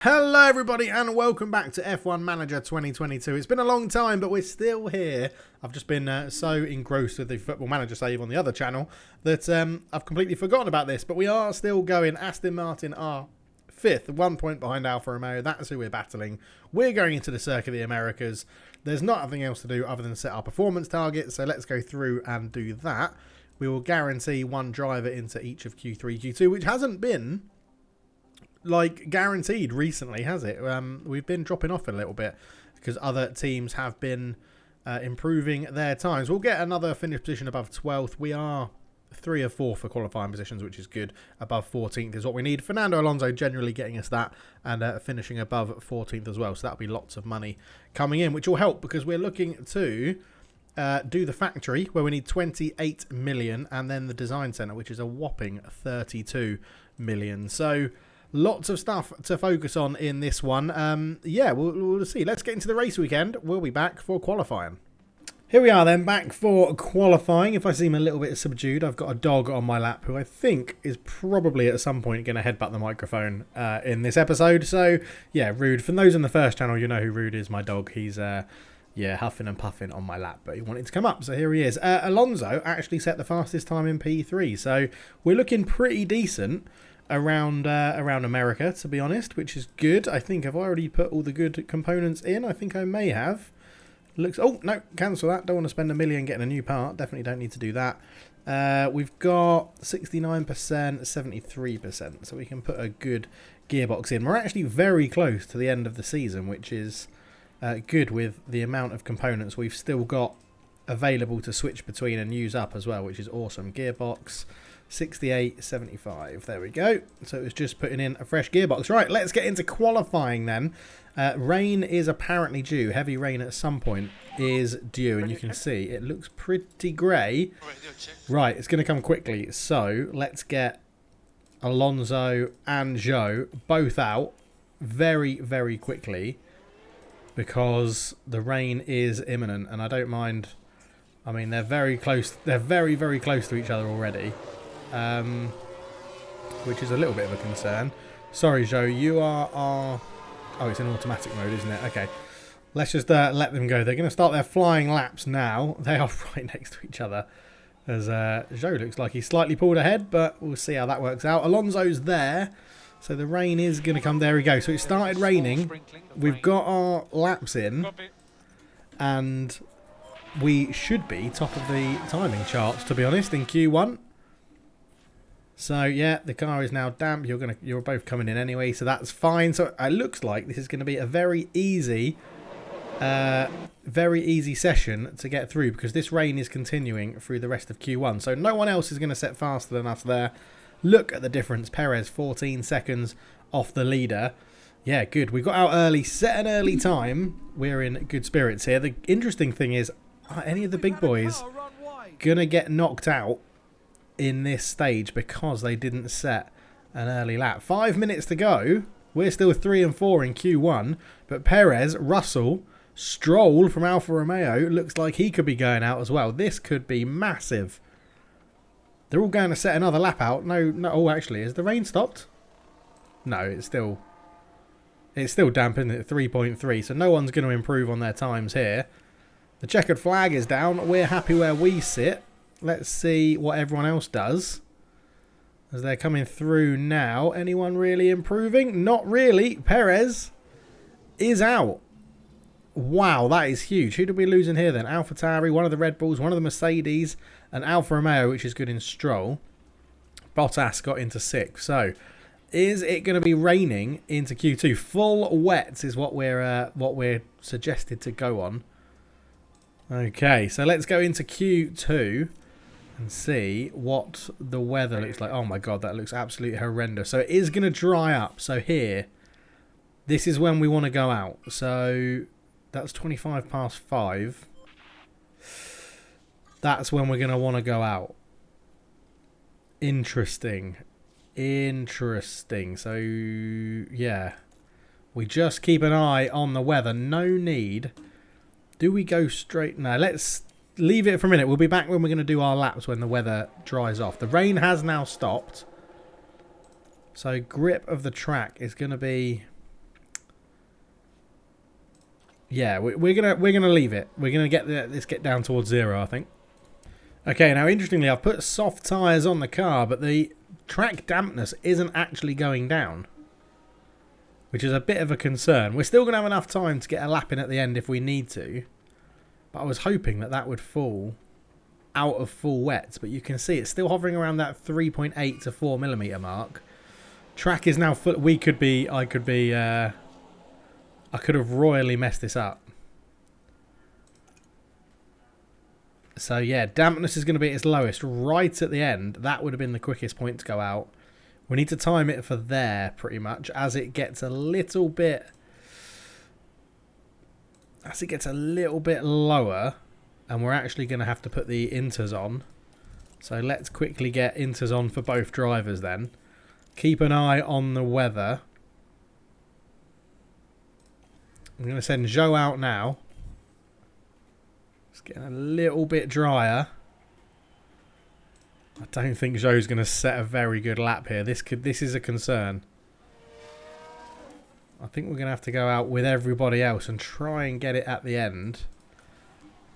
Hello everybody and welcome back to F1 Manager 2022. It's been a long time but we're still here. I've just been so engrossed with the Football Manager save on the other channel that I've completely forgotten about this, but we are still going. Aston Martin are 5th, 1 point behind Alfa Romeo. That's who we're battling. We're going into the Circuit of the Americas. There's nothing else to do other than set our performance targets, so let's go through and do that. We will guarantee one driver into each of Q3, Q2, which hasn't been guaranteed recently, has it? We've been dropping off a little bit because other teams have been improving their times. We'll get another finish position above 12th. We are 3 or 4 for qualifying positions, which is good. Above 14th is what we need. Fernando Alonso generally getting us that and finishing above 14th as well. So that'll be lots of money coming in, which will help because we're looking to do the factory where we need 28 million and then the design centre, which is a whopping 32 million. So lots of stuff to focus on in this one. Yeah, we'll see. Let's get into the race weekend. We'll be back for qualifying. Here we are then, back for qualifying. If I seem a little bit subdued, I've got a dog on my lap who I think is probably at some point going to headbutt the microphone in this episode. So, yeah, Rude. For those on the first channel, you know who Rude is, my dog. He's, yeah, huffing and puffing on my lap, but he wanted to come up, so here he is. Alonso actually set the fastest time in P3, so we're looking pretty decent around America, to be honest, which is good. I think I've already put all the good components in. I think I may have. Looks. Oh no, cancel that. Don't want to spend $1 million getting a new part. Definitely don't need to do that. We've got 69%, 73%, so we can put a good gearbox in. We're actually very close to the end of the season, which is good with the amount of components we've still got available to switch between and use up as well, which is awesome. Gearbox 68.75. There we go. So it was just putting in a fresh gearbox. Right, let's get into qualifying then. Rain is apparently due. Heavy rain at some point is due, and you can see it looks pretty grey. Right, it's going to come quickly. So let's get Alonso and Zhou both out very, very quickly because the rain is imminent, and I don't mind. I mean, they're very close. They're very, very close to each other already. Which is a little bit of a concern. Sorry, Joe, you are... Oh, it's in automatic mode, isn't it? Okay. Let's just let them go. They're going to start their flying laps now. They are right next to each other. As Joe looks like he's slightly pulled ahead, but we'll see how that works out. Alonso's there. So the rain is going to come. There we go. So it started raining. We've got our laps in. And we should be top of the timing charts, to be honest, in Q1. So yeah, the car is now damp. You're both coming in anyway, so that's fine. So it looks like this is going to be a very easy session to get through because this rain is continuing through the rest of Q1. So no one else is going to set faster than us there. Look at the difference. Perez 14 seconds off the leader. Yeah, good. We got out early, set an early time. We're in good spirits here. The interesting thing is, are any of the big boys gonna get knocked out in this stage because they didn't set an early lap? 5 minutes to go. We're still 3 and 4 in Q1, but Perez, Russell, Stroll from Alfa Romeo looks like he could be going out as well. This could be massive. They're all going to set another lap out. No. Oh, actually, has the rain stopped? No, it's still damp, isn't it? 3.3. So no one's going to improve on their times here. The checkered flag is down. We're happy where we sit. Let's see what everyone else does as they're coming through now. Anyone really improving? Not really. Perez is out. Wow, that is huge. Who did we lose in here then? AlphaTauri, one of the Red Bulls, one of the Mercedes, and Alfa Romeo, which is good in Stroll. Bottas got into 6th. So, is it going to be raining into Q2? Full wet is what we're suggested to go on. Okay, so let's go into Q2 and see what the weather looks like. Oh my god, that looks absolutely horrendous. So it is going to dry up. So here, this is when we want to go out. So that's 25 past 5. That's when we're going to want to go out. Interesting. Interesting. So, yeah. We just keep an eye on the weather. No need. Do we go straight? No, let's leave it for a minute. We'll be back when we're going to do our laps when the weather dries off. The rain has now stopped. So grip of the track is going to be Yeah, we're gonna leave it. We're gonna let's get down towards 0, I think. Okay, now interestingly, I've put soft tyres on the car, but the track dampness isn't actually going down, which is a bit of a concern. We're still gonna have enough time to get a lap in at the end if we need to, but I was hoping that would fall out of full wets, but you can see it's still hovering around that 3.8 to 4 millimeter mark. Track is now full. I could have royally messed this up. So yeah, dampness is going to be at its lowest right at the end. That would have been the quickest point to go out. We need to time it for there pretty much as it gets a little bit lower, and we're actually going to have to put the inters on. So let's quickly get inters on for both drivers then. Keep an eye on the weather. I'm going to send Joe out now. It's getting a little bit drier. I don't think Joe's going to set a very good lap here. This is a concern. I think we're going to have to go out with everybody else and try and get it at the end.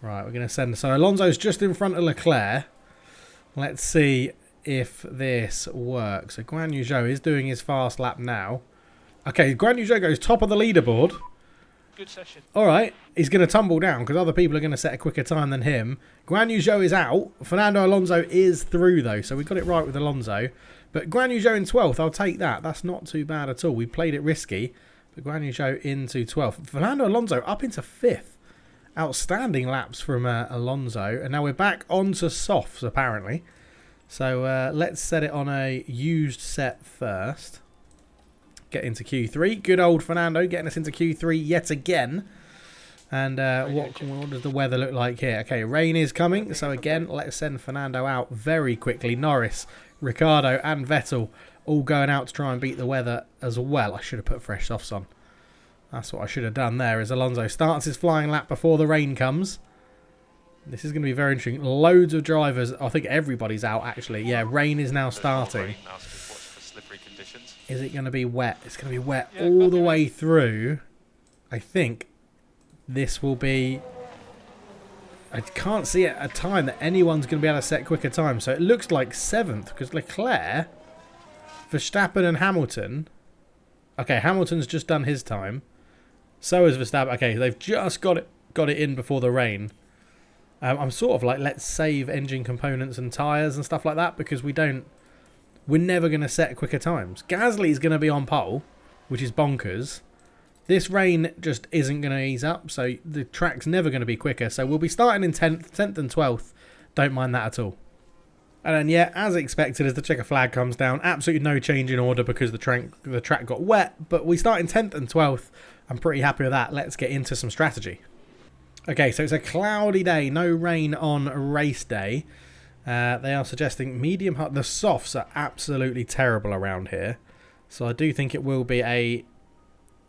Right, we're going to send... So Alonso's just in front of Leclerc. Let's see if this works. So Guan Yu Zhou is doing his fast lap now. Okay, Guan Yu Zhou goes top of the leaderboard. Good session. All right, he's going to tumble down because other people are going to set a quicker time than him. Guan Yu Zhou is out. Fernando Alonso is through, though, so we got it right with Alonso. But Guan Yu Zhou in 12th, I'll take that. That's not too bad at all. We played it risky, but Guan Yu Zhou into 12th. Fernando Alonso up into 5th. Outstanding laps from Alonso. And now we're back onto softs, apparently. So let's set it on a used set first. Get into Q3. Good old Fernando getting us into Q3 yet again. And what does the weather look like here? Okay, rain is coming. So again, let's send Fernando out very quickly. Norris, Ricciardo and Vettel all going out to try and beat the weather as well. I should have put fresh softs on. That's what I should have done there as Alonso starts his flying lap before the rain comes. This is going to be very interesting. Loads of drivers. I think everybody's out, actually. Yeah, rain is now starting. Is it going to be wet? It's going to be wet all the way through. I think this will be... I can't see at a time that anyone's going to be able to set quicker time. So it looks like 7th because Leclerc, Verstappen and Hamilton... Okay, Hamilton's just done his time. So is Verstappen. Okay, they've just got it in before the rain. I'm sort of like, let's save engine components and tyres and stuff like that because we're never going to set quicker times. Gasly's going to be on pole, which is bonkers. This rain just isn't going to ease up, so the track's never going to be quicker. So we'll be starting in 10th and 12th. Don't mind that at all. And then, yeah, as expected, as the checker flag comes down, absolutely no change in order because the track got wet. But we start in 10th and 12th. I'm pretty happy with that. Let's get into some strategy. Okay, so it's a cloudy day. No rain on race day. They are suggesting medium hard. The softs are absolutely terrible around here. So I do think it will be a...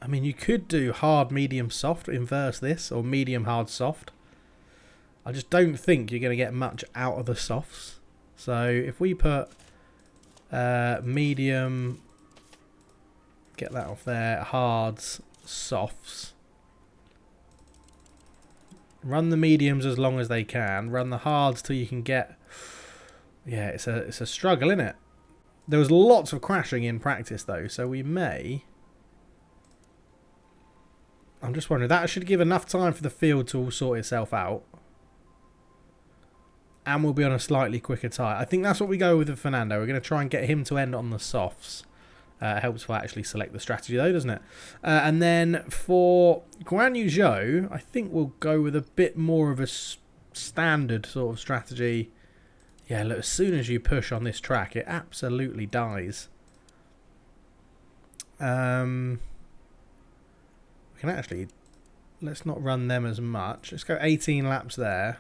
I mean, you could do hard, medium, soft, inverse this, or medium, hard, soft. I just don't think you're going to get much out of the softs. So if we put medium, get that off there, hards, softs. Run the mediums as long as they can. Run the hards till you can get... Yeah, it's a struggle, isn't it? There was lots of crashing in practice, though, so we may... I'm just wondering, that should give enough time for the field to all sort itself out. And we'll be on a slightly quicker tyre. I think that's what we go with Fernando. We're going to try and get him to end on the softs. Helps if I actually select the strategy, though, doesn't it? And then for Guan Yu Zhou, I think we'll go with a bit more of a standard sort of strategy. Yeah, look, as soon as you push on this track, it absolutely dies. We can actually... Let's not run them as much. Let's go 18 laps there.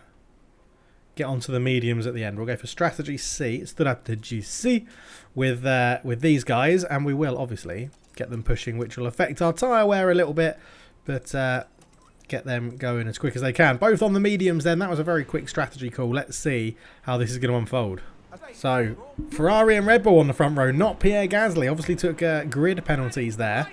Get onto the mediums at the end. We'll go for strategy C, strategy C, with these guys, and we will obviously get them pushing, which will affect our tyre wear a little bit, but get them going as quick as they can. Both on the mediums then. That was a very quick strategy call. Let's see how this is going to unfold. So, Ferrari and Red Bull on the front row, not Pierre Gasly. Obviously took grid penalties there.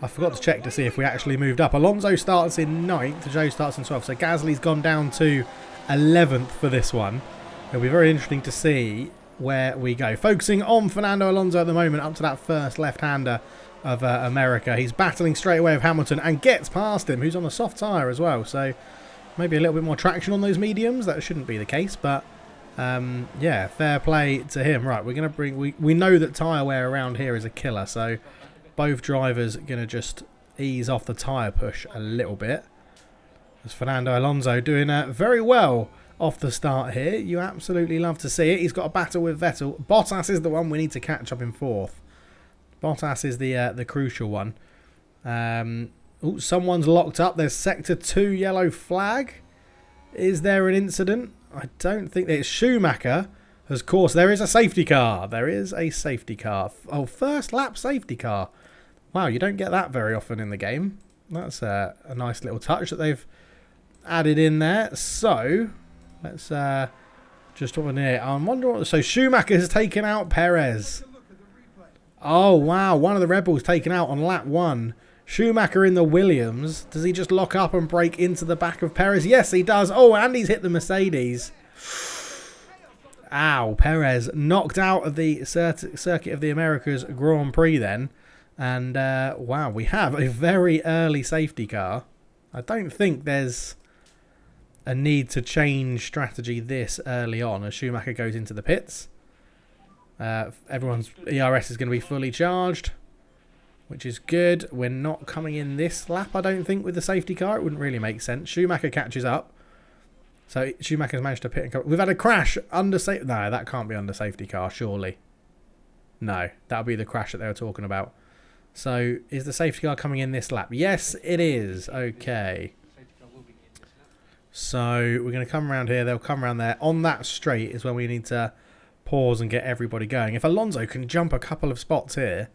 I forgot to check to see if we actually moved up. Alonso starts in 9th. Zhou starts in 12th. So Gasly's gone down to 11th for this one. It'll be very interesting to see where we go. Focusing on Fernando Alonso at the moment, up to that first left-hander of America. He's battling straight away with Hamilton and gets past him, who's on a soft tyre as well. So maybe a little bit more traction on those mediums. That shouldn't be the case, but yeah, fair play to him. Right, we're going to bring... We know that tyre wear around here is a killer, so both drivers are going to just ease off the tyre push a little bit. As Fernando Alonso doing very well off the start here. You absolutely love to see it. He's got a battle with Vettel. Bottas is the one we need to catch up in 4th. Bottas is the crucial one. Ooh, someone's locked up. There's sector 2 yellow flag. Is there an incident? I don't think it's Schumacher. Of course, there is a safety car. There is a safety car. Oh, first lap safety car. Wow, you don't get that very often in the game. That's a nice little touch that they've added in there. So let's just drop in here. I'm wondering what... So Schumacher has taken out Perez. Oh, wow. One of the Red Bulls taken out on lap 1. Schumacher in the Williams. Does he just lock up and break into the back of Perez? Yes, he does. Oh, and he's hit the Mercedes. Ow. Perez knocked out of the Circuit of the Americas Grand Prix then. And, wow, we have a very early safety car. I don't think there's a need to change strategy this early on as Schumacher goes into the pits. Everyone's ERS is going to be fully charged, which is good. We're not coming in this lap, I don't think, with the safety car. It wouldn't really make sense. Schumacher catches up. So Schumacher's managed to pit and cover. We've had a crash under safety. No, that can't be under safety car, surely. No, that'll be the crash that they were talking about. So is the safety car coming in this lap? Yes, it is. Okay. So we're going to come around here. They'll come around there. On that straight is when we need to pause and get everybody going. If Alonso can jump a couple of spots here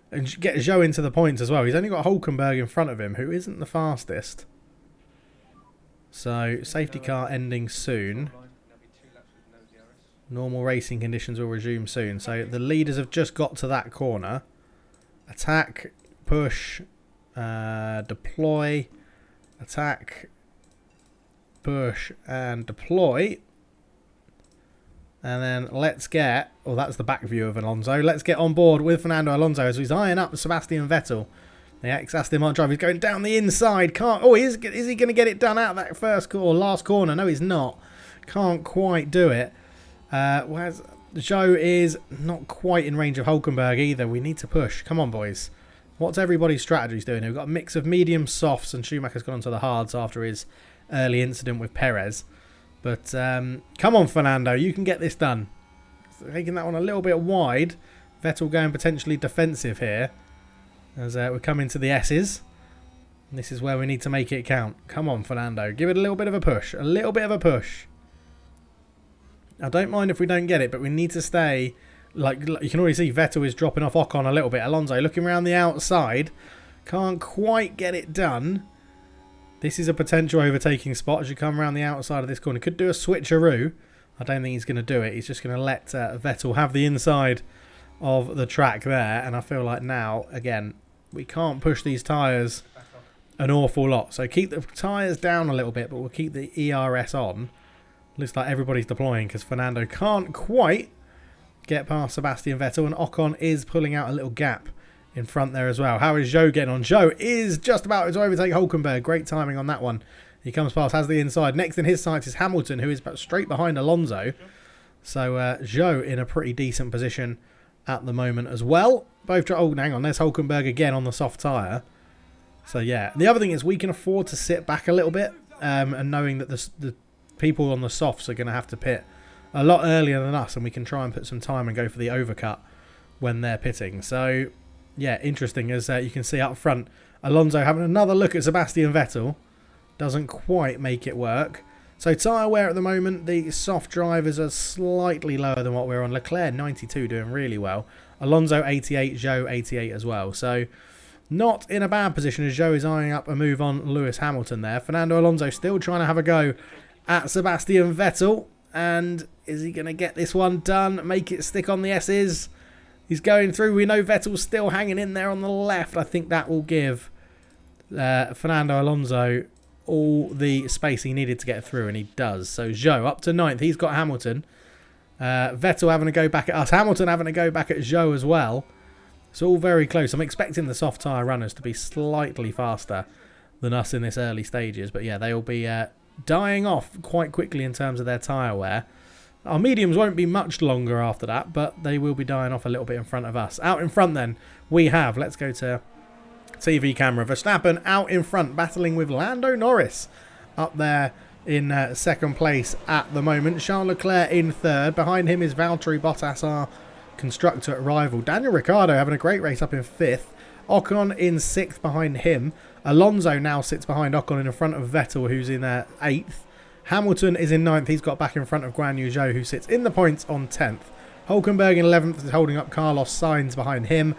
and get Zhou into the points as well. He's only got Hülkenberg in front of him, who isn't the fastest. So safety car ending soon. Normal racing conditions will resume soon. So the leaders have just got to that corner. Attack, push, deploy, attack, push, and deploy. And then let's get... Oh, that's the back view of Alonso. Let's get on board with Fernando Alonso as he's eyeing up Sebastian Vettel. The ex-Aston Martin driver is going down the inside. Can't... Oh, is he going to get it done out of that first corner, last corner? No, he's not. Can't quite do it. Whereas Zhou is not quite in range of Hülkenberg either. We need to push. Come on, boys. What's everybody's strategies doing? We've got a mix of medium softs, and Schumacher's gone onto the hards after his early incident with Perez. But come on, Fernando. You can get this done. Taking that one a little bit wide. Vettel going potentially defensive here. As we come into the S's. And this is where we need to make it count. Come on, Fernando. Give it a little bit of a push. A little bit of a push. I don't mind if we don't get it, but we need to stay... Like you can already see Vettel is dropping off Ocon a little bit. Alonso looking around the outside. Can't quite get it done. This is a potential overtaking spot as you come around the outside of this corner. Could do a switcheroo. I don't think he's going to do it. He's just going to let Vettel have the inside of the track there. And I feel like now, again, we can't push these tyres an awful lot. So keep the tyres down a little bit, but we'll keep the ERS on. Looks like everybody's deploying because Fernando can't quite get past Sebastian Vettel. And Ocon is pulling out a little gap in front there as well. How is Zhou getting on? Zhou is just about to overtake Hülkenberg. Great timing on that one. He comes past, has the inside. Next in his sights is Hamilton, who is straight behind Alonso. So Zhou in a pretty decent position at the moment as well. Both. Oh, hang on. There's Hülkenberg again on the soft tyre. So yeah. The other thing is we can afford to sit back a little bit. And knowing that the people on the softs are going to have to pit a lot earlier than us. And we can try and put some time and go for the overcut when they're pitting. So... yeah, interesting as you can see up front. Alonso having another look at Sebastian Vettel. Doesn't quite make it work. So tyre wear at the moment, the soft drivers are slightly lower than what we're on. Leclerc 92 doing really well. Alonso 88, Zhou 88 as well. So not in a bad position as Zhou is eyeing up a move on Lewis Hamilton there. Fernando Alonso still trying to have a go at Sebastian Vettel. And is he going to get this one done? Make it stick on the S's? He's going through. We know Vettel's still hanging in there on the left. I think that will give Fernando Alonso all the space he needed to get through, and he does. So Zhou up to 9th. He's got Hamilton. Vettel having to go back at us. Hamilton having to go back at Zhou as well. It's all very close. I'm expecting the soft tyre runners to be slightly faster than us in this early stages. But yeah, they will be dying off quite quickly in terms of their tyre wear. Our mediums won't be much longer after that, but they will be dying off a little bit in front of us. Out in front then, we have, let's go to TV camera, Verstappen out in front, battling with Lando Norris up there in second place at the moment. Charles Leclerc in third. Behind him is Valtteri Bottas, our constructor rival. Daniel Ricciardo having a great race up in 5th. Ocon in 6th behind him. Alonso now sits behind Ocon in front of Vettel, who's in 8th. Hamilton is in 9th. He's got back in front of Guan Yu Zhou, who sits in the points on 10th. Hulkenberg in 11th is holding up Carlos Sainz behind him.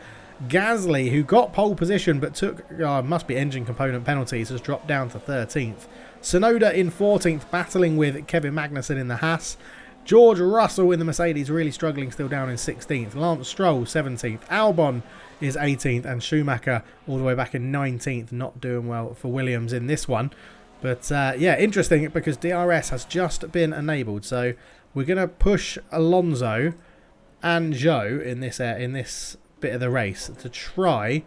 Gasly, who got pole position but took, must be engine component penalties, has dropped down to 13th. Tsunoda in 14th, battling with Kevin Magnussen in the Haas. George Russell in the Mercedes, really struggling, still down in 16th. Lance Stroll, 17th. Albon is 18th. And Schumacher all the way back in 19th. Not doing well for Williams in this one. But, yeah, interesting because DRS has just been enabled. So we're going to push Alonso and Zhou in this bit of the race to try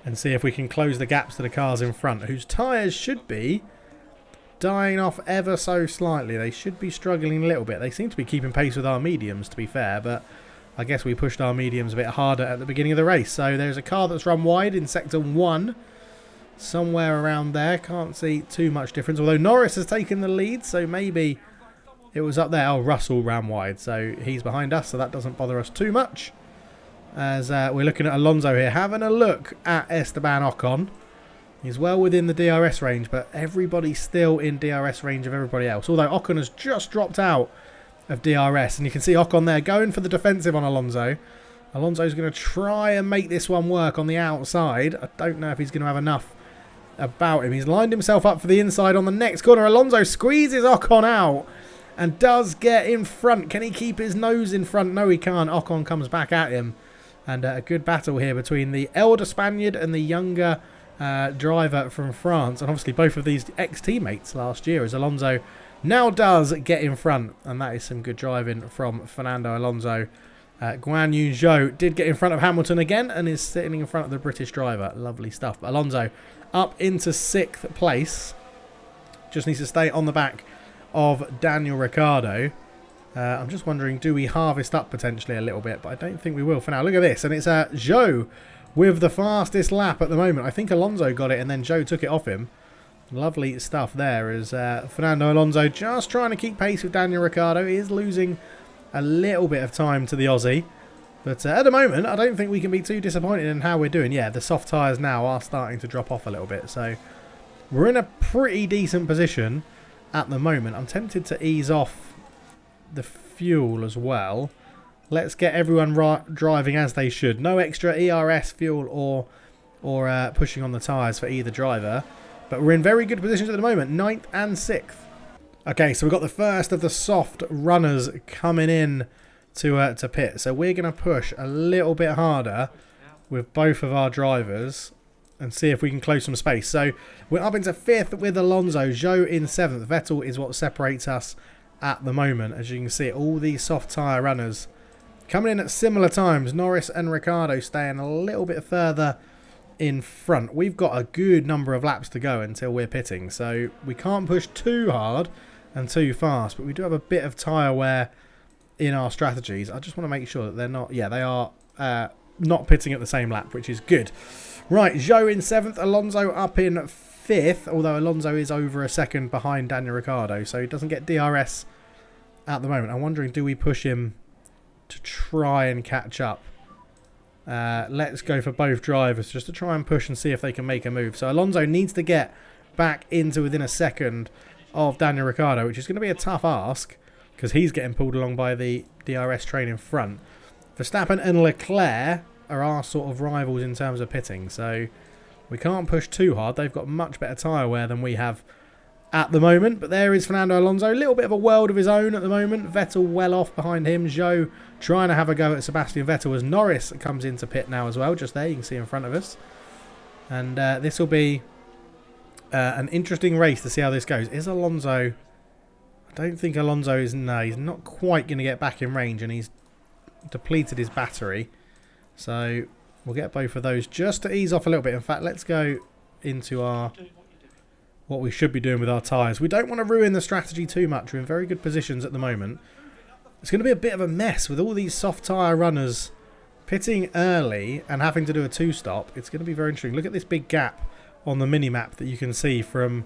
and see if we can close the gaps to the cars in front, whose tyres should be dying off ever so slightly. They should be struggling a little bit. They seem to be keeping pace with our mediums, to be fair, but I guess we pushed our mediums a bit harder at the beginning of the race. So there's a car that's run wide in sector 1, somewhere around there. Can't see too much difference, although Norris has taken the lead, so maybe it was up there. Oh, Russell ran wide, so he's behind us, so that doesn't bother us too much. As we're looking at Alonso here, having a look at Esteban Ocon. He's well within the DRS range, but everybody's still in DRS range of everybody else. Although Ocon has just dropped out of DRS, and you can see Ocon there going for the defensive on Alonso. Alonso's going to try and make this one work on the outside. I don't know if he's going to have enough about him. He's lined himself up for the inside on the next corner. Alonso squeezes Ocon out and does get in front. Can he keep his nose in front? No, he can't. Ocon comes back at him. And a good battle here between the elder Spaniard and the younger driver from France. And obviously both of these ex-teammates last year, as Alonso now does get in front. And that is some good driving from Fernando Alonso. Guan Yu Zhou did get in front of Hamilton again and is sitting in front of the British driver. Lovely stuff. But Alonso up into 6th place. Just needs to stay on the back of Daniel Ricciardo. I'm just wondering, do we harvest up potentially a little bit? But I don't think we will for now. Look at this. And it's Zhou with the fastest lap at the moment. I think Alonso got it and then Zhou took it off him. Lovely stuff there as Fernando Alonso just trying to keep pace with Daniel Ricciardo. He is losing a little bit of time to the Aussie. But at the moment, I don't think we can be too disappointed in how we're doing. Yeah, the soft tyres now are starting to drop off a little bit. So we're in a pretty decent position at the moment. I'm tempted to ease off the fuel as well. Let's get everyone driving as they should. No extra ERS fuel or pushing on the tyres for either driver. But we're in very good positions at the moment, 9th and 6th. Okay, so we've got the first of the soft runners coming in to pit. So we're going to push a little bit harder with both of our drivers and see if we can close some space. So we're up into 5th with Alonso, Zhou in 7th. Vettel is what separates us at the moment. As you can see, all these soft tyre runners coming in at similar times. Norris and Ricciardo staying a little bit further in front. We've got a good number of laps to go until we're pitting, so we can't push too hard and too fast, but we do have a bit of tyre wear in our strategies. I just want to make sure that they're not, yeah, they are not pitting at the same lap, which is good. Right, Zhou in 7th, Alonso up in 5th, although Alonso is over a second behind Daniel Ricciardo, so he doesn't get DRS at the moment. I'm wondering, do we push him to try and catch up? Let's go for both drivers just to try and push and see if they can make a move. So Alonso needs to get back into within a second of Daniel Ricciardo, which is going to be a tough ask because he's getting pulled along by the DRS train in front. Verstappen and Leclerc are our sort of rivals in terms of pitting, so we can't push too hard. They've got much better tyre wear than we have at the moment. But there is Fernando Alonso, a little bit of a world of his own at the moment. Vettel well off behind him. Zhou trying to have a go at Sebastian Vettel as Norris comes into pit now as well. Just there, you can see in front of us. And this will be an interesting race to see how this goes. Is Alonso... I don't think Alonso is... No, he's not quite going to get back in range, and he's depleted his battery. So we'll get both of those just to ease off a little bit. In fact, let's go into our... what we should be doing with our tyres. We don't want to ruin the strategy too much. We're in very good positions at the moment. It's going to be a bit of a mess with all these soft tyre runners pitting early and having to do a two-stop. It's going to be very interesting. Look at this big gap on the mini-map that you can see from...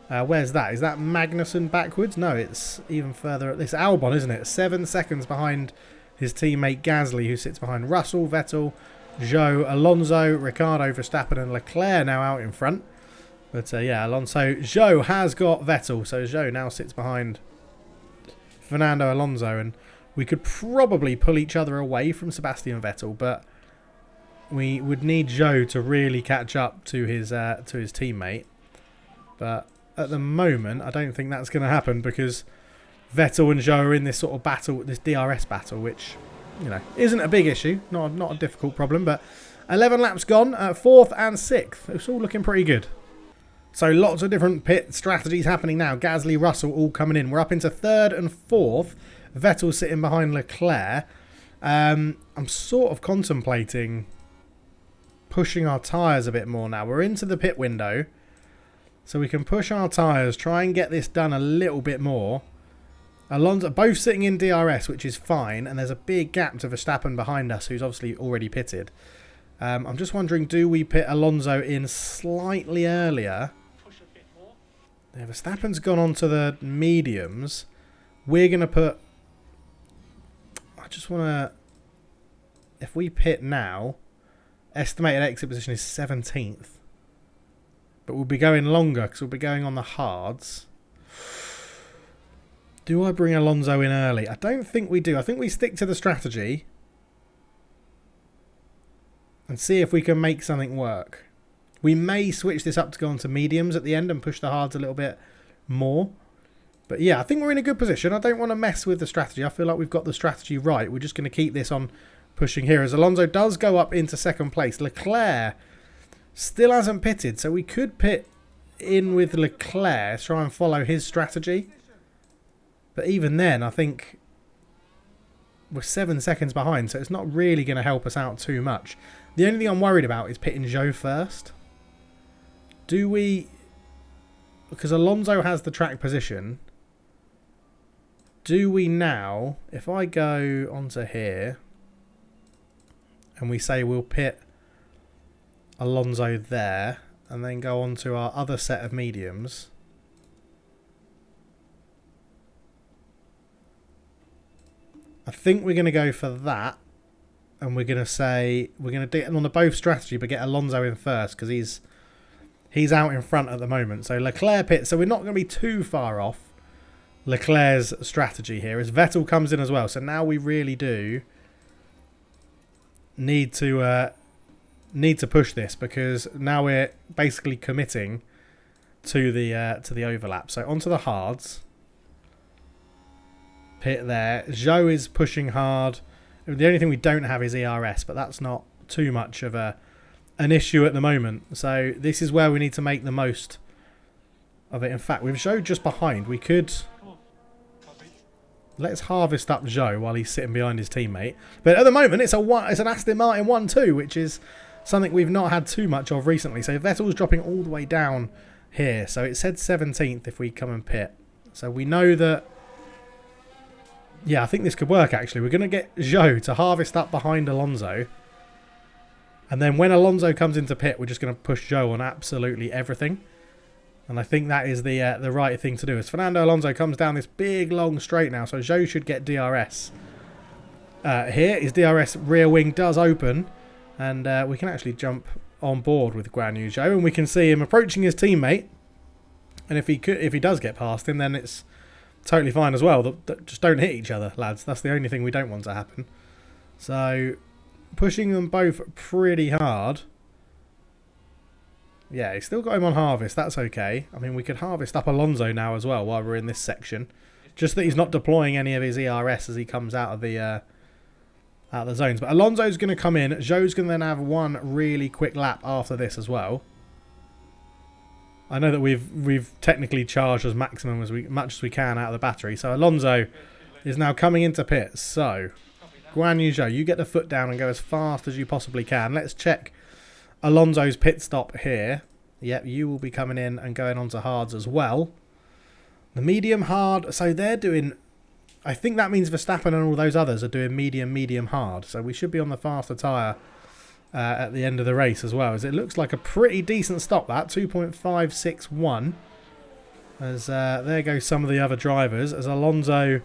where's that? Is that Magnussen backwards? No, it's even further. It's Albon, isn't it? 7 seconds behind his teammate Gasly, who sits behind Russell, Vettel, Zhou, Alonso, Ricciardo, Verstappen and Leclerc now out in front. But yeah, Alonso, Zhou has got Vettel. So Zhou now sits behind Fernando Alonso. And we could probably pull each other away from Sebastian Vettel. But we would need Zhou to really catch up to his teammate. But at the moment, I don't think that's going to happen because Vettel and Zhou are in this sort of battle, this DRS battle, which, you know, isn't a big issue. Not a difficult problem. But 11 laps gone, 4th and 6th. It's all looking pretty good. So lots of different pit strategies happening now. Gasly, Russell all coming in. We're up into 3rd and 4th. Vettel sitting behind Leclerc. I'm sort of contemplating pushing our tyres a bit more now. We're into the pit window. So we can push our tyres, try and get this done a little bit more. Alonso, both sitting in DRS, which is fine. And there's a big gap to Verstappen behind us, who's obviously already pitted. I'm just wondering, do we pit Alonso in slightly earlier? Yeah, Verstappen's gone on to the mediums. We're going to put... I just want to... If we pit now, estimated exit position is 17th. But we'll be going longer because we'll be going on the hards. Do I bring Alonso in early? I don't think we do. I think we stick to the strategy. And see if we can make something work. We may switch this up to go on to mediums at the end and push the hards a little bit more. But yeah, I think we're in a good position. I don't want to mess with the strategy. I feel like we've got the strategy right. We're just going to keep this on pushing here. As Alonso does go up into 2nd place. Leclerc still hasn't pitted. So we could pit in with Leclerc. Try and follow his strategy. But even then, I think we're 7 seconds behind. So it's not really going to help us out too much. The only thing I'm worried about is pitting Zhou first. Do we... Because Alonso has the track position. Do we now... If I go onto here... And we say we'll pit Alonso there. And then go on to our other set of mediums. I think we're going to go for that. And we're going to say, we're going to do it on the both strategy, but get Alonso in first because he's out in front at the moment. So Leclerc pits. So we're not going to be too far off Leclerc's strategy here as Vettel comes in as well. So now we really do need to push this because now we're basically committing to the overlap. So onto the hards. Pit there. Zhou is pushing hard. The only thing we don't have is ERS, but that's not too much of an issue at the moment. So this is where we need to make the most of it. In fact, with Zhou just behind, we could... Let's harvest up Zhou while he's sitting behind his teammate. But at the moment, it's an Aston Martin 1-2, which is something we've not had too much of recently. So Vettel's dropping all the way down here. So it said 17th if we come and pit. So we know that... Yeah, I think this could work, actually. We're going to get Zhou to harvest up behind Alonso. And then when Alonso comes into pit, we're just going to push Zhou on absolutely everything. And I think that is the right thing to do. As Fernando Alonso comes down this big, long straight now. So Zhou should get DRS. Here, his DRS rear wing does open. And we can actually jump on board with Guan Yu Zhou. And we can see him approaching his teammate. And if he does get past him, then it's... totally fine as well. Just don't hit each other, lads. That's the only thing we don't want to happen. So, pushing them both pretty hard. Yeah, he's still got him on harvest. That's okay. I mean, we could harvest up Alonso now as well while we're in this section. Just that he's not deploying any of his ERS as he comes out of the zones. But Alonso's going to come in. Zhou's going to then have one really quick lap after this as well. I know that we've technically charged as much as we can out of the battery. So Alonso is now coming into pits. So Guan Yu Zhou, you get the foot down and go as fast as you possibly can. Let's check Alonso's pit stop here. Yep, you will be coming in and going on to hards as well. The medium hard, so they're doing, I think that means Verstappen and all those others are doing medium hard. So we should be on the faster tyre at the end of the race as well, as it looks like a pretty decent stop, that 2.561. As there go some of the other drivers. As Alonso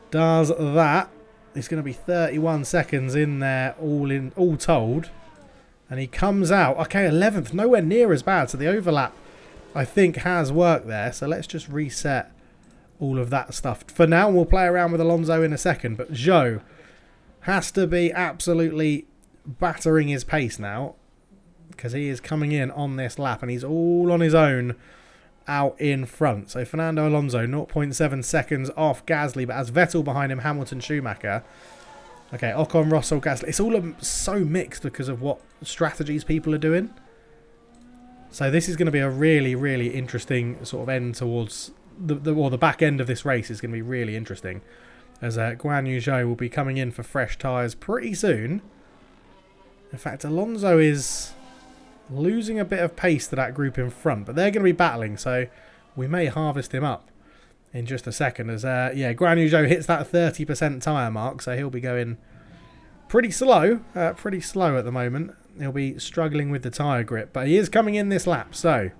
does that, it's going to be 31 seconds in there, all told, and he comes out. Okay, 11th, nowhere near as bad. So the overlap, I think, has worked there. So let's just reset all of that stuff for now. We'll play around with Alonso in a second, but Zhou has to be absolutely battering his pace now, because he is coming in on this lap and he's all on his own out in front. So Fernando Alonso 0.7 seconds off Gasly, but as Vettel behind him, Hamilton, Schumacher. Okay, Ocon, Russell, Gasly. It's all so mixed because of what strategies people are doing. So this is going to be a really, really interesting sort of end towards the back end of this race is going to be really interesting, as Guan Yu Zhou will be coming in for fresh tyres pretty soon. In fact, Alonso is losing a bit of pace to that group in front, but they're going to be battling, so we may harvest him up in just a second. As yeah, Guan Yu Zhou hits that 30% tyre mark, so he'll be going pretty slow at the moment. He'll be struggling with the tyre grip, but he is coming in this lap. So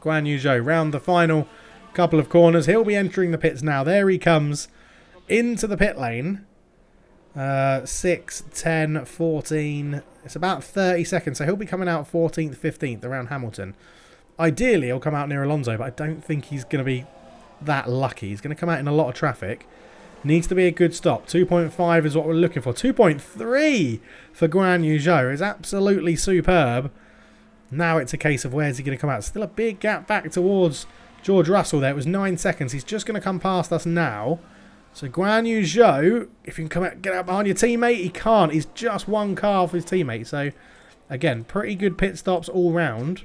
Guan Yu Zhou round the final couple of corners. He'll be entering the pits now. There he comes into the pit lane. 6, 10, 14. It's about 30 seconds, so he'll be coming out 14th, 15th around Hamilton. Ideally, he'll come out near Alonso, but I don't think he's going to be that lucky. He's going to come out in a lot of traffic. Needs to be a good stop. 2.5 is what we're looking for. 2.3 for Guan Yu Zhou is absolutely superb. Now it's a case of where's he going to come out. Still a big gap back towards George Russell there. It was 9 seconds. He's just going to come past us now. So Guan Yu Zhou, if you can come out, get out behind your teammate, he can't. He's just one car off his teammate. So again, pretty good pit stops all round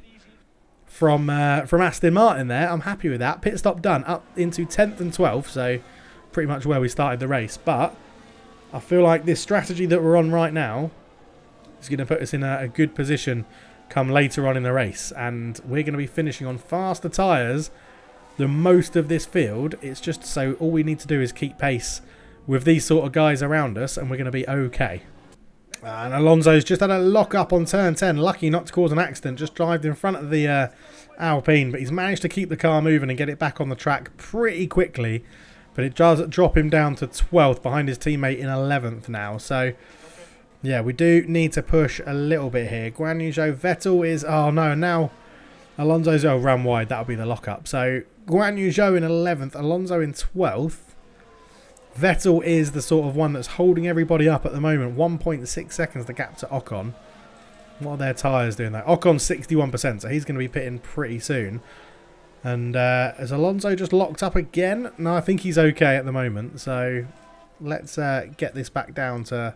from Aston Martin there. I'm happy with that. Pit stop done, up into 10th and 12th. So pretty much where we started the race. But I feel like this strategy that we're on right now is going to put us in a good position come later on in the race. And we're going to be finishing on faster tyres than most of this field. It's just so all we need to do is keep pace with these sort of guys around us and we're going to be okay. And Alonso's just had a lock up on turn 10. Lucky not to cause an accident. Just dived in front of the Alpine, but he's managed to keep the car moving and get it back on the track pretty quickly. But it does drop him down to 12th behind his teammate in 11th now. So yeah, we do need to push a little bit here. Guan Yu Zhou, Vettel is, oh no, now Alonso's run wide. That'll be the lockup. So Guan Yu Zhou in 11th, Alonso in 12th. Vettel is the sort of one that's holding everybody up at the moment. 1.6 seconds the gap to Ocon. What are their tyres doing there? Ocon's 61%, so he's going to be pitting pretty soon. And is Alonso just locked up again? No, I think he's okay at the moment. So let's get this back down to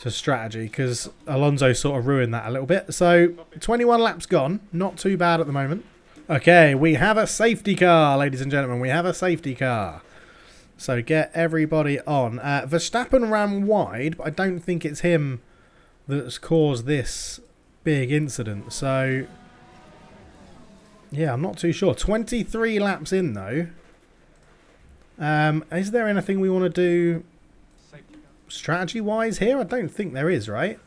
strategy, because Alonso sort of ruined that a little bit. So 21 laps gone. Not too bad at the moment. Okay, we have a safety car, ladies and gentlemen. We have a safety car. So get everybody on. Verstappen ran wide, but I don't think it's him that's caused this big incident. So yeah, I'm not too sure. 23 laps in, though. Is there anything we want to do strategy-wise here? I don't think there is, right?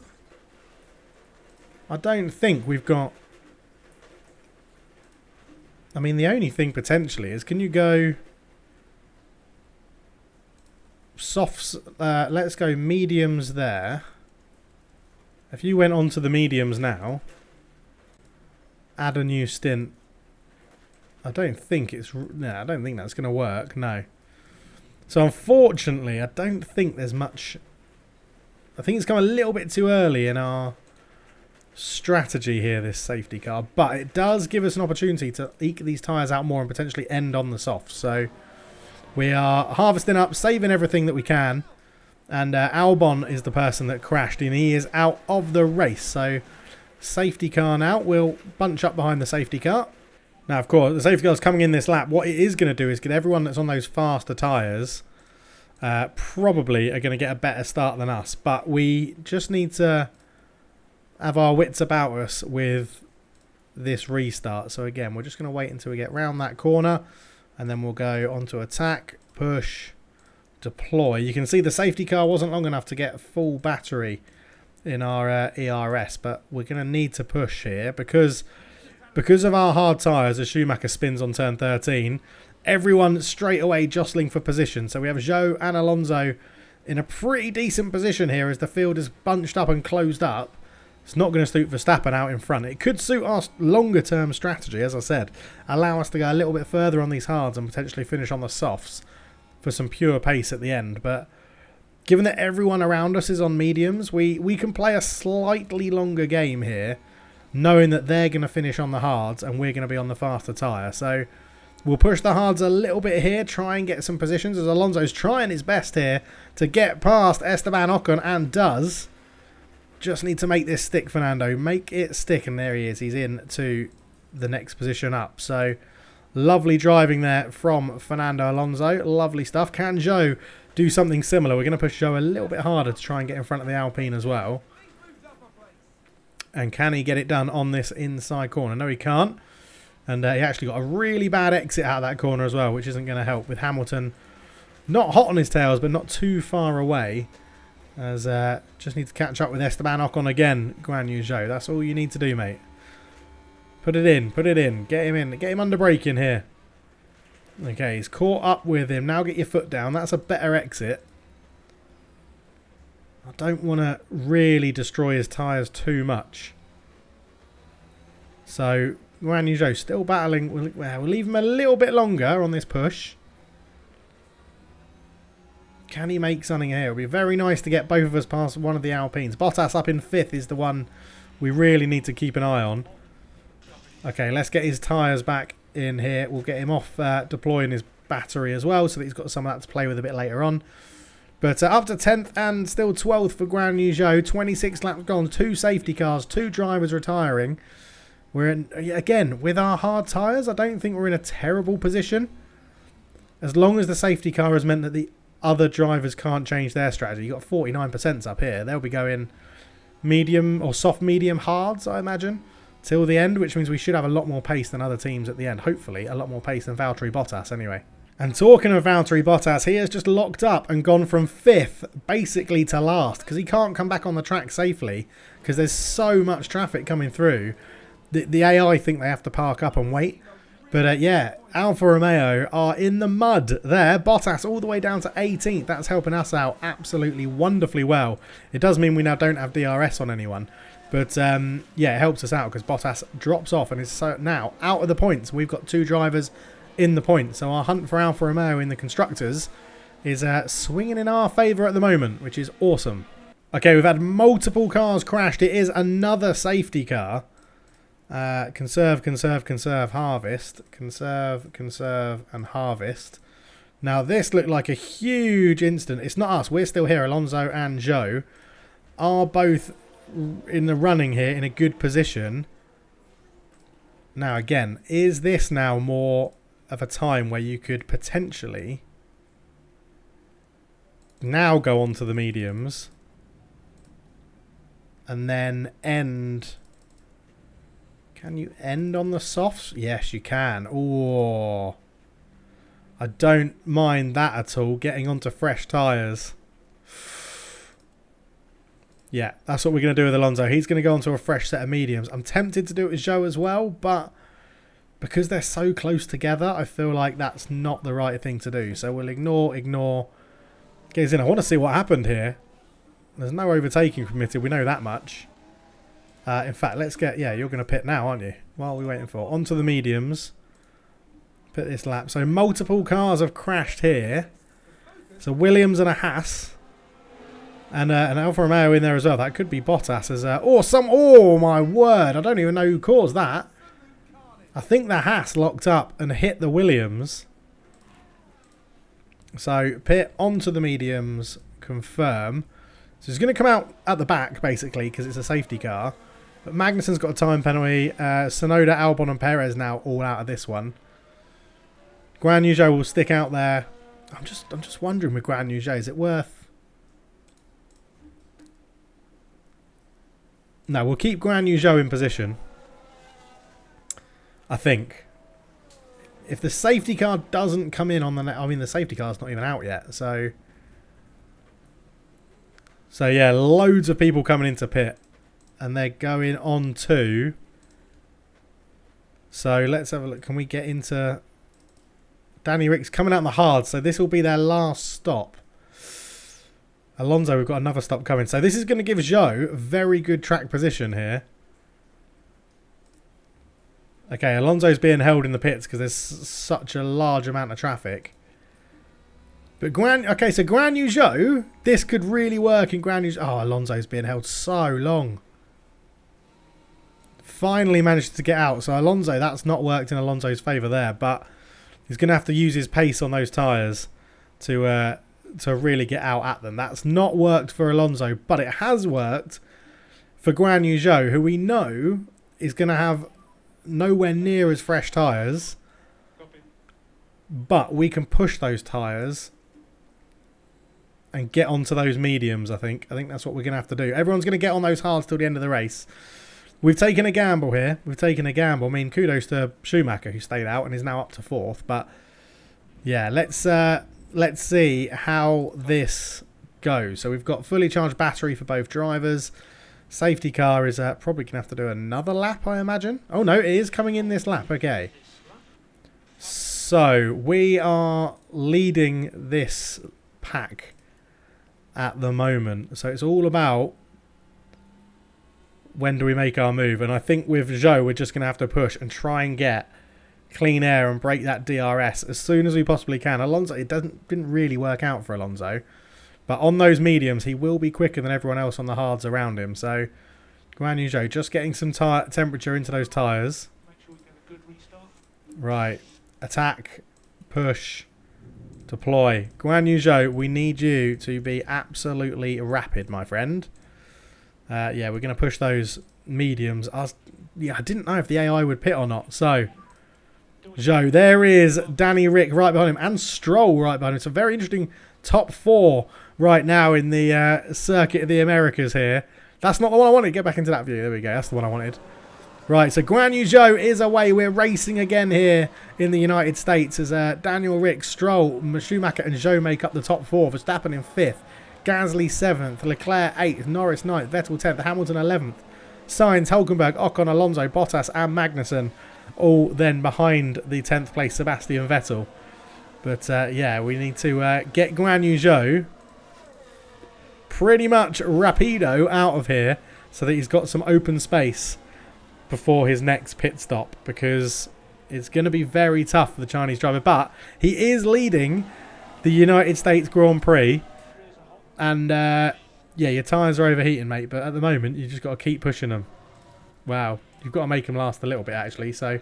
I don't think we've got... I mean, the only thing potentially is, can you go... Softs, let's go mediums there. If you went on to the mediums now, add a new stint. I don't think it's... No, I don't think that's going to work, no. So unfortunately, I don't think there's much... I think it's come a little bit too early in our strategy here, this safety car. But it does give us an opportunity to eke these tyres out more and potentially end on the softs. So we are harvesting up, saving everything that we can. And Albon is the person that crashed, and he is out of the race. So safety car now. We'll bunch up behind the safety car. Now, of course, the safety car is coming in this lap. What it is going to do is get everyone that's on those faster tyres probably are going to get a better start than us. But we just need to have our wits about us with this restart. So again, we're just going to wait until we get round that corner, and then we'll go on to attack, push, deploy. You can see the safety car wasn't long enough to get full battery in our ERS, but we're going to need to push here because of our hard tyres as Schumacher spins on turn 13. Everyone straight away jostling for position. So we have Zhou and Alonso in a pretty decent position here as the field is bunched up and closed up. It's not going to suit Verstappen out in front. It could suit our longer term strategy, as I said. Allow us to go a little bit further on these hards and potentially finish on the softs for some pure pace at the end. But given that everyone around us is on mediums, we can play a slightly longer game here, knowing that they're going to finish on the hards and we're going to be on the faster tyre. So we'll push the hards a little bit here, try and get some positions as Alonso's trying his best here to get past Esteban Ocon, and does. Just need to make this stick, Fernando. Make it stick, and there he is. He's in to the next position up. So lovely driving there from Fernando Alonso. Lovely stuff. Can Zhou do something similar? We're going to push Zhou a little bit harder to try and get in front of the Alpine as well. And can he get it done on this inside corner? No, he can't. And he actually got a really bad exit out of that corner as well, which isn't going to help with Hamilton not hot on his tails, but not too far away. As just need to catch up with Esteban Ocon again, Guan Yu Zhou. That's all you need to do, mate. Put it in, put it in. Get him in, get him under braking here. Okay, he's caught up with him. Now get your foot down. That's a better exit. I don't want to really destroy his tyres too much. So, Guan Yu Zhou still battling. We'll leave him a little bit longer on this push. Can he make something here? It would be very nice to get both of us past one of the Alpines. Bottas up in 5th is the one we really need to keep an eye on. Okay, let's get his tyres back in here. We'll get him off deploying his battery as well, so that he's got some of that to play with a bit later on. But up to 10th and still 12th for Guan Yu Zhou. 26 laps gone, 2 safety cars, 2 drivers retiring. We're in, again, with our hard tyres, I don't think we're in a terrible position. As long as the safety car has meant that the other drivers can't change their strategy. You've got 49% up here. They'll be going medium or soft medium hards, I imagine, till the end, which means we should have a lot more pace than other teams at the end. Hopefully, a lot more pace than Valtteri Bottas anyway. And talking of Valtteri Bottas, he has just locked up and gone from 5th basically to last because he can't come back on the track safely because there's so much traffic coming through. The AI think they have to park up and wait. But yeah, Alfa Romeo are in the mud there. Bottas all the way down to 18th. That's helping us out absolutely wonderfully well. It does mean we now don't have DRS on anyone. But yeah, it helps us out because Bottas drops off and is so now out of the points. We've got 2 drivers in the points. So our hunt for Alfa Romeo in the Constructors is swinging in our favour at the moment, which is awesome. Okay, we've had multiple cars crashed. It is another safety car. Conserve, conserve, conserve, harvest. Conserve, conserve, and harvest. Now, this looked like a huge incident. It's not us. We're still here. Alonso and Zhou are both in the running here in a good position. Now, again, is this now more of a time where you could potentially now go on to the mediums and then end... Can you end on the softs? Yes, you can. Oh, I don't mind that at all. Getting onto fresh tyres. Yeah, that's what we're going to do with Alonso. He's going to go onto a fresh set of mediums. I'm tempted to do it with Zhou as well, but because they're so close together, I feel like that's not the right thing to do. So we'll ignore. Gets in. I want to see what happened here. There's no overtaking permitted. We know that much. In fact, let's get... Yeah, you're going to pit now, aren't you? What are we waiting for? Onto the mediums. Pit this lap. So multiple cars have crashed here. So Williams and a Haas And an Alfa Romeo in there as well. That could be Bottas as oh my word, I don't even know who caused that. I think the Haas locked up and hit the Williams. So pit onto the mediums, confirm. So he's going to come out at the back basically because it's a safety car. But Magnussen's got a time penalty. Tsunoda, Albon and Perez now all out of this one. Guan Yu Zhou will stick out there. I'm just wondering with Guan Yu Zhou, is it worth? No, we'll keep Guan Yu Zhou in position. I think. If the safety car doesn't come in on the... I mean, the safety car's not even out yet. So yeah, loads of people coming into pit. And they're going on to... So let's have a look. Can we get into... Danny Rick's coming out on the hard. So this will be their last stop. Alonso, we've got another stop coming. So this is going to give Zhou very good track position here. Okay, Alonso's being held in the pits because there's such a large amount of traffic. But okay, so Guan Yu Zhou, this could really work in Guan Yu Zhou. Oh, Alonso's being held so long. Finally managed to get out. So Alonso, that's not worked in Alonso's favour there, but he's going to have to use his pace on those tyres to really get out at them. That's not worked for Alonso, but it has worked for Guan Yu Zhou, who we know is going to have nowhere near as fresh tyres. But we can push those tyres and get onto those mediums, I think. I think that's what we're going to have to do. Everyone's going to get on those hards till the end of the race. We've taken a gamble here. We've taken a gamble. I mean, kudos to Schumacher, who stayed out and is now up to 4th. But, yeah, let's see how this goes. So we've got fully charged battery for both drivers. Safety car is probably going to have to do another lap, I imagine. Oh, no, it is coming in this lap. Okay. So we are leading this pack at the moment. So it's all about when do we make our move. And I think with Zhou, we're just going to have to push and try and get clean air and break that DRS as soon as we possibly can. Alonso, it didn't really work out for Alonso. But on those mediums, he will be quicker than everyone else on the hards around him. So Guan Yu Zhou just getting some temperature into those tyres. Make sure we get a good restart. Right. Attack. Push. Deploy. Guan Yu Zhou, we need you to be absolutely rapid, my friend. Yeah, we're going to push those mediums. I didn't know if the AI would pit or not. So, Zhou, there is Danny Rick right behind him and Stroll right behind him. It's a very interesting top 4 right now in the circuit of the Americas here. That's not the one I wanted. Get back into that view. There we go. That's the one I wanted. Right, so Guan Yu Zhou is away. We're racing again here in the United States as Daniel Rick, Stroll, Schumacher and Zhou make up the top 4. Verstappen in 5th. Gasly 7th. Leclerc 8th. Norris 9th. Vettel 10th. Hamilton 11th. Sainz, Hülkenberg, Ocon, Alonso, Bottas and Magnussen all then behind the 10th place Sebastian Vettel. But yeah, we need to get Guan Yu Zhou pretty much rapido out of here so that he's got some open space before his next pit stop, because it's going to be very tough for the Chinese driver. But he is leading the United States Grand Prix, and yeah, your tyres are overheating, mate, but at the moment you just got to keep pushing them. Wow, you've got to make them last a little bit actually, so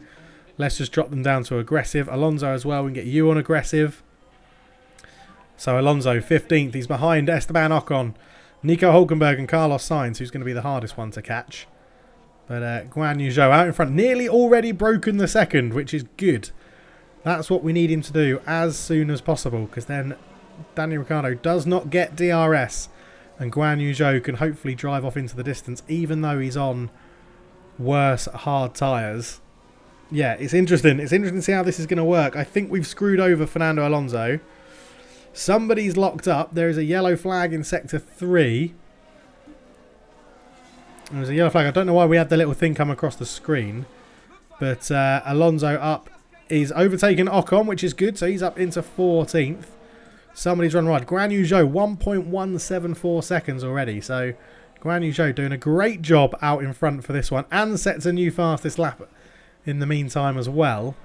let's just drop them down to aggressive. Alonso as well, we can get you on aggressive. So Alonso 15th, he's behind Esteban Ocon, Nico Hülkenberg and Carlos Sainz, who's going to be the hardest one to catch. But Guan Yu Zhou out in front, nearly already broken the second, which is good. That's what we need him to do as soon as possible, because then Daniel Ricciardo does not get DRS, and Guan Yu Zhou can hopefully drive off into the distance, even though he's on worse hard tyres. Yeah, it's interesting. It's interesting to see how this is going to work. I think we've screwed over Fernando Alonso. Somebody's locked up. There is a yellow flag in Sector 3. There's a yellow flag. I don't know why we had the little thing come across the screen. But Alonso up. He's overtaken Ocon, which is good. So he's up into 14th. Somebody's run right. Guan Yu Zhou, 1.174 seconds already. So Guan Yu Zhou doing a great job out in front for this one. And sets a new fastest lap in the meantime as well.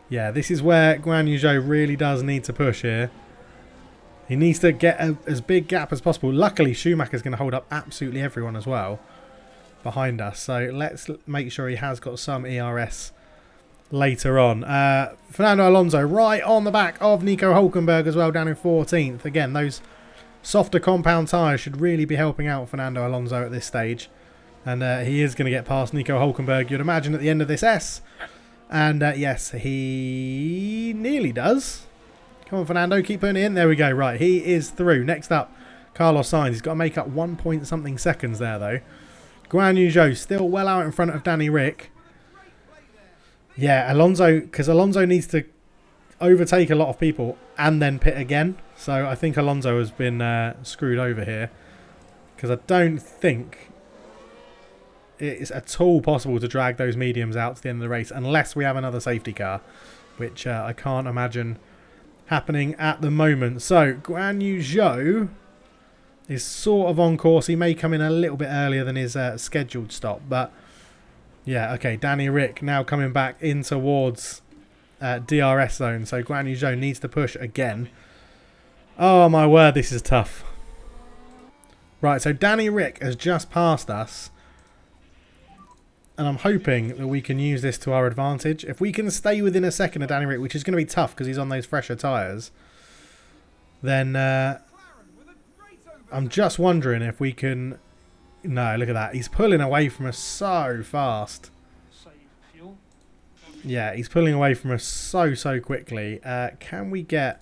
Yeah, this is where Guan Yu Zhou really does need to push here. He needs to get as big gap as possible. Luckily, Schumacher's going to hold up absolutely everyone as well behind us. So let's make sure he has got some ERS later on. Fernando Alonso right on the back of Nico Hülkenberg as well, down in 14th. Again, those softer compound tyres should really be helping out Fernando Alonso at this stage. And he is going to get past Nico Hülkenberg, you'd imagine, at the end of this S. And yes, he nearly does. Come on, Fernando, keep putting it in. There we go. Right, he is through. Next up, Carlos Sainz. He's got to make up 1 point something seconds there, though. Guan Yu Zhou still well out in front of Danny Rick. Yeah, Alonso, because Alonso needs to overtake a lot of people and then pit again. So I think Alonso has been screwed over here, because I don't think it's at all possible to drag those mediums out to the end of the race unless we have another safety car, which I can't imagine happening at the moment. So Guan Yu Zhou is sort of on course. He may come in a little bit earlier than his scheduled stop, but yeah, okay. Danny Rick now coming back in towards DRS zone, so Guan Yu Zhou needs to push again. Oh my word, this is tough. Right, so Danny Rick has just passed us, and I'm hoping that we can use this to our advantage. If we can stay within a second of Danny Rick, which is going to be tough because he's on those fresher tyres, then I'm just wondering if we can... No, look at that. He's pulling away from us so fast. Yeah, he's pulling away from us so quickly. Can we get...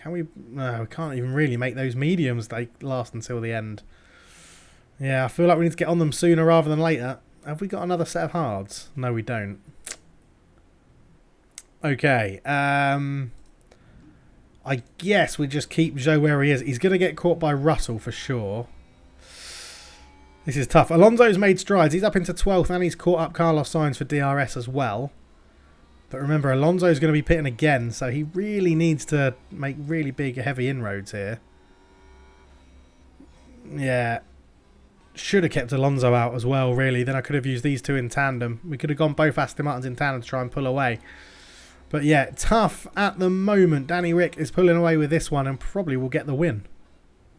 No, we can't even really make those mediums they last until the end. Yeah, I feel like we need to get on them sooner rather than later. Have we got another set of hards? No, we don't. Okay. I guess we just keep Zhou where he is. He's going to get caught by Russell for sure. This is tough. Alonso's made strides. He's up into 12th and he's caught up Carlos Sainz for DRS as well. But remember, Alonso's going to be pitting again, so he really needs to make really big, heavy inroads here. Yeah. Should have kept Alonso out as well, really. Then I could have used these two in tandem. We could have gone both Aston Martins in tandem to try and pull away. But yeah, tough at the moment. Danny Rick is pulling away with this one and probably will get the win.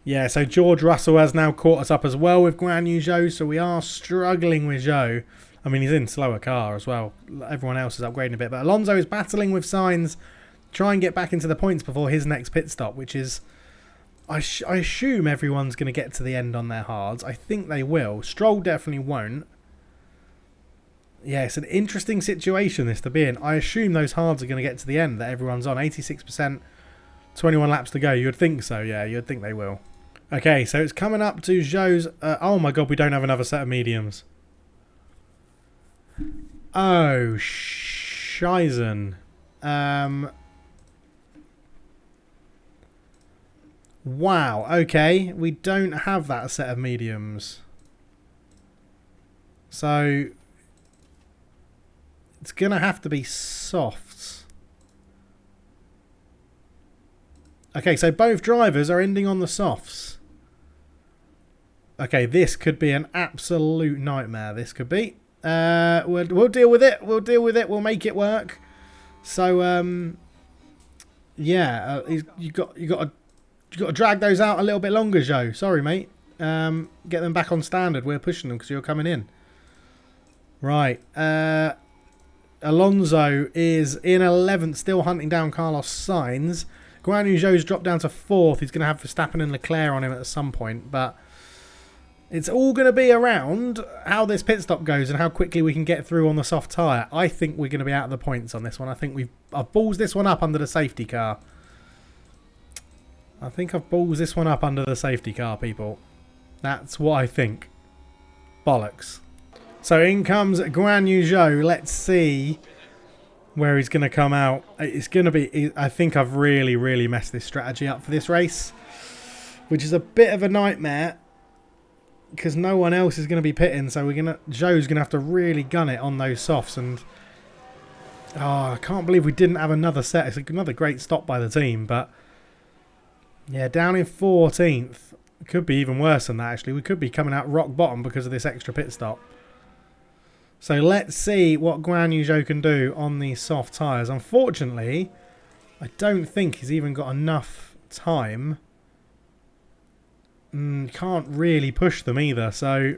Yeah, so George Russell has now caught us up as well with Guan Yu Zhou, so we are struggling with Zhou. I mean, he's in slower car as well. Everyone else is upgrading a bit. But Alonso is battling with Sainz, try and get back into the points before his next pit stop, which is... I assume everyone's going to get to the end on their hards. I think they will. Stroll definitely won't. Yeah, it's an interesting situation this to be in. I assume those hards are going to get to the end that everyone's on. 86%, 21 laps to go. You would think so, yeah. You would think they will. Okay, so it's coming up to Zhou's... oh my god, we don't have another set of mediums. Oh, Scheißen. Wow, okay. We don't have that set of mediums. So... it's going to have to be softs. Okay, so both drivers are ending on the softs. Okay, this could be an absolute nightmare. This could be. We'll deal with it. We'll deal with it. We'll make it work. So, yeah, you got to drag those out a little bit longer, Joe. Sorry, mate. Get them back on standard. We're pushing them because you're coming in. Right. Alonso is in 11th, still hunting down Carlos Sainz. Guan Yu Zhou's dropped down to 4th. He's going to have Verstappen and Leclerc on him at some point, but it's all going to be around how this pit stop goes and how quickly we can get through on the soft tyre. I think we're going to be out of the points on this one. I think I've ballsed this one up under the safety car. I think I've ballsed this one up under the safety car, people. That's what I think. Bollocks. So in comes Guan Yu Zhou. Let's see where he's going to come out. It's going to be... I think I've really, really messed this strategy up for this race, which is a bit of a nightmare because no one else is going to be pitting. So Zhou's going to have to really gun it on those softs. And oh, I can't believe we didn't have another set. It's another great stop by the team, but yeah, down in 14th. It could be even worse than that, actually. We could be coming out rock bottom because of this extra pit stop. So let's see what Guan Yu Zhou can do on these soft tyres. Unfortunately, I don't think he's even got enough time, can't really push them either. So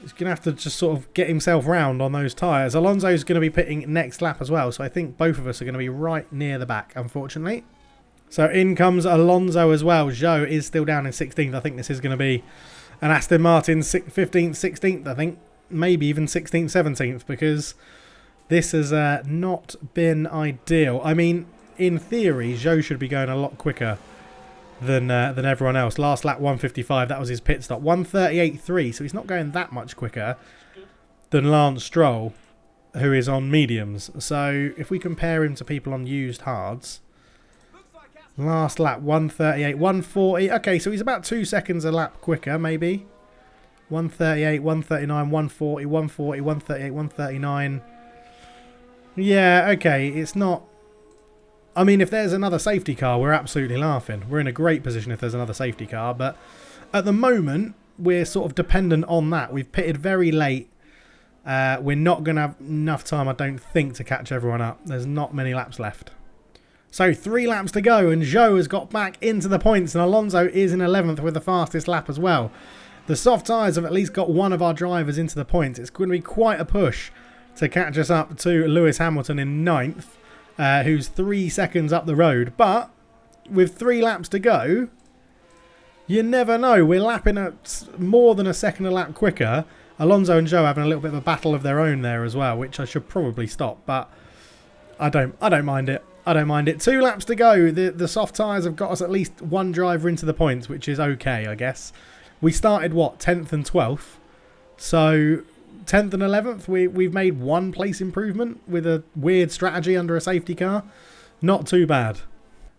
he's going to have to just sort of get himself round on those tyres. Alonso's going to be pitting next lap as well. So I think both of us are going to be right near the back, unfortunately. So in comes Alonso as well. Zhou is still down in 16th. I think this is going to be an Aston Martin 15th, 16th, I think. Maybe even 16th, 17th, because this has not been ideal. I mean, in theory, Zhou should be going a lot quicker than everyone else. Last lap 155, that was his pit stop. 138.3, so he's not going that much quicker than Lance Stroll, who is on mediums. So if we compare him to people on used hards, last lap 138, 140. Okay, so he's about 2 seconds a lap quicker, maybe. 138, 139, 140, 140, 138, 139. Yeah, okay, it's not... I mean, if there's another safety car, we're absolutely laughing. We're in a great position if there's another safety car, but at the moment, we're sort of dependent on that. We've pitted very late. We're not going to have enough time, I don't think, to catch everyone up. There's not many laps left. So 3 laps to go, and Zhou has got back into the points, and Alonso is in 11th with the fastest lap as well. The soft tyres have at least got one of our drivers into the points. It's going to be quite a push to catch us up to Lewis Hamilton in 9th, who's 3 seconds up the road. But with 3 laps to go, you never know. We're lapping at more than a second a lap quicker. Alonso and Zhou having a little bit of a battle of their own there as well, which I should probably stop, but I don't mind it. I don't mind it. 2 laps to go. The soft tyres have got us at least one driver into the points, which is okay, I guess. We started, what, 10th and 12th? So 10th and 11th, we've made 1 place improvement with a weird strategy under a safety car. Not too bad.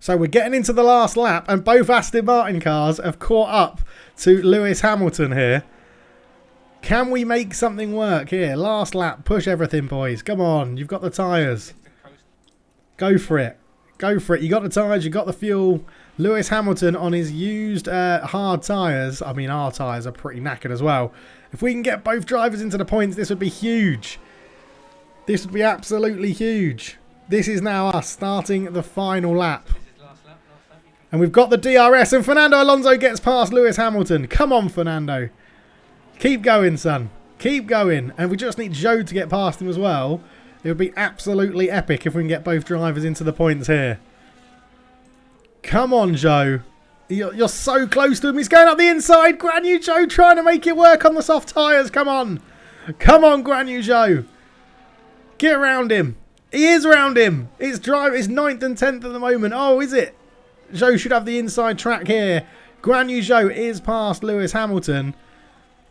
So we're getting into the last lap, and both Aston Martin cars have caught up to Lewis Hamilton here. Can we make something work here? Last lap. Push everything, boys. Come on. You've got the tyres. Go for it. Go for it. You got the tyres. You got the fuel. Lewis Hamilton on his used hard tyres. I mean, our tyres are pretty knackered as well. If we can get both drivers into the points, this would be huge. This would be absolutely huge. This is now us starting the final lap. And we've got the DRS, and Fernando Alonso gets past Lewis Hamilton. Come on, Fernando. Keep going, son. Keep going. And we just need Zhou to get past him as well. It would be absolutely epic if we can get both drivers into the points here. Come on, Zhou. You're so close to him. He's going up the inside. Guan Yu Zhou trying to make it work on the soft tyres. Come on. Come on, Guan Yu Zhou. Get around him. He is around him. It's 9th and 10th at the moment. Oh, is it? Zhou should have the inside track here. Guan Yu Zhou is past Lewis Hamilton.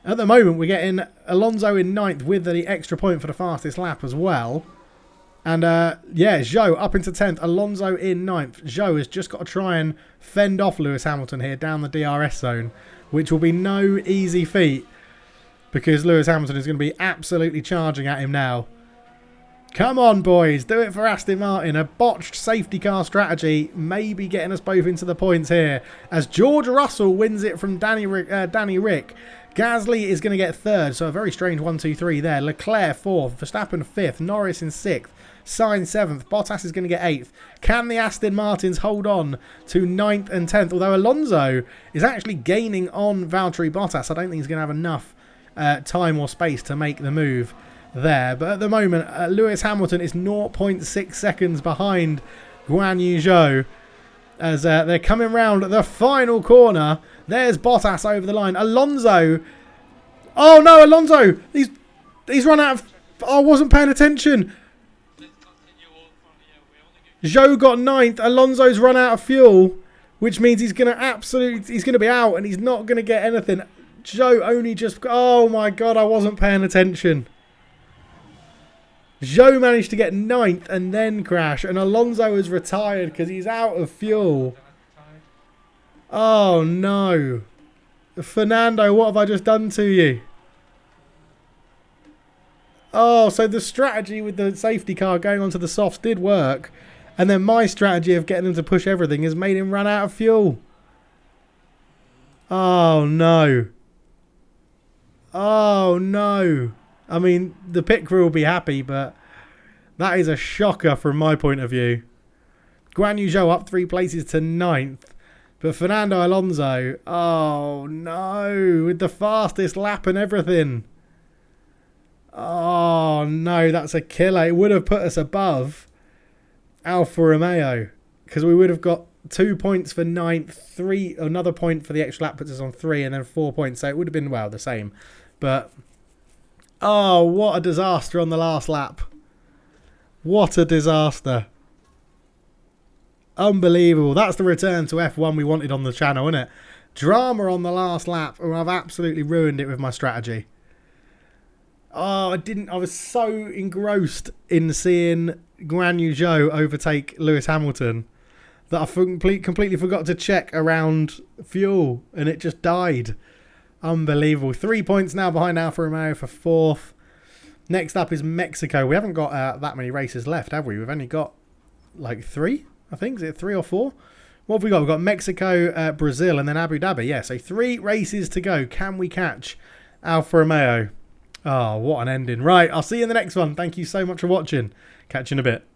At the moment, we're getting Alonso in 9th with the extra point for the fastest lap as well. And, yeah, Zhou up into 10th. Alonso in 9th. Zhou has just got to try and fend off Lewis Hamilton here down the DRS zone, which will be no easy feat because Lewis Hamilton is going to be absolutely charging at him now. Come on, boys. Do it for Aston Martin. A botched safety car strategy maybe getting us both into the points here as George Russell wins it from Danny Rick. Gasly is going to get 3rd, so a very strange 1-2-3 there. Leclerc 4th, Verstappen 5th, Norris in 6th, Sainz 7th, Bottas is going to get 8th. Can the Aston Martins hold on to 9th and 10th? Although Alonso is actually gaining on Valtteri Bottas. I don't think he's going to have enough time or space to make the move there. But at the moment, Lewis Hamilton is 0.6 seconds behind Guan Yu Zhou as they're coming round the final corner. There's Bottas over the line. Alonso. Oh, no, Alonso. He's run out of... I wasn't paying attention. Zhou got 9th. Alonso's run out of fuel, which means he's going to be out and he's not going to get anything. Zhou only just... Oh, my God, I wasn't paying attention. Zhou managed to get 9th and then crash, and Alonso is retired because he's out of fuel. Oh, no. Fernando, what have I just done to you? Oh, so the strategy with the safety car going onto the softs did work, and then my strategy of getting him to push everything has made him run out of fuel. Oh, no. Oh, no. I mean, the pit crew will be happy, but that is a shocker from my point of view. Guan Yu Zhou up 3 places to 9th. But Fernando Alonso, oh no, with the fastest lap and everything. Oh no, that's a killer. It would have put us above Alfa Romeo because we would have got 2 points for 9th, another point for the extra lap puts us on 3, and then 4 points. So it would have been, well, the same. But, oh, what a disaster on the last lap. What a disaster. Unbelievable. That's the return to F1 we wanted on the channel, isn't it? Drama on the last lap, and I've absolutely ruined it with my strategy. Oh, I was so engrossed in seeing Guan Yu Zhou overtake Lewis Hamilton that I completely forgot to check around fuel, and it just died. Unbelievable. 3 points now behind Alfa Romeo for 4th. Next up is Mexico. We haven't got that many races left, have we? We've only got like 3, I think. Is it 3 or 4? What have we got? We've got Mexico, Brazil, and then Abu Dhabi. Yeah, so 3 races to go. Can we catch Alfa Romeo? Oh, what an ending. Right, I'll see you in the next one. Thank you so much for watching. Catch you in a bit.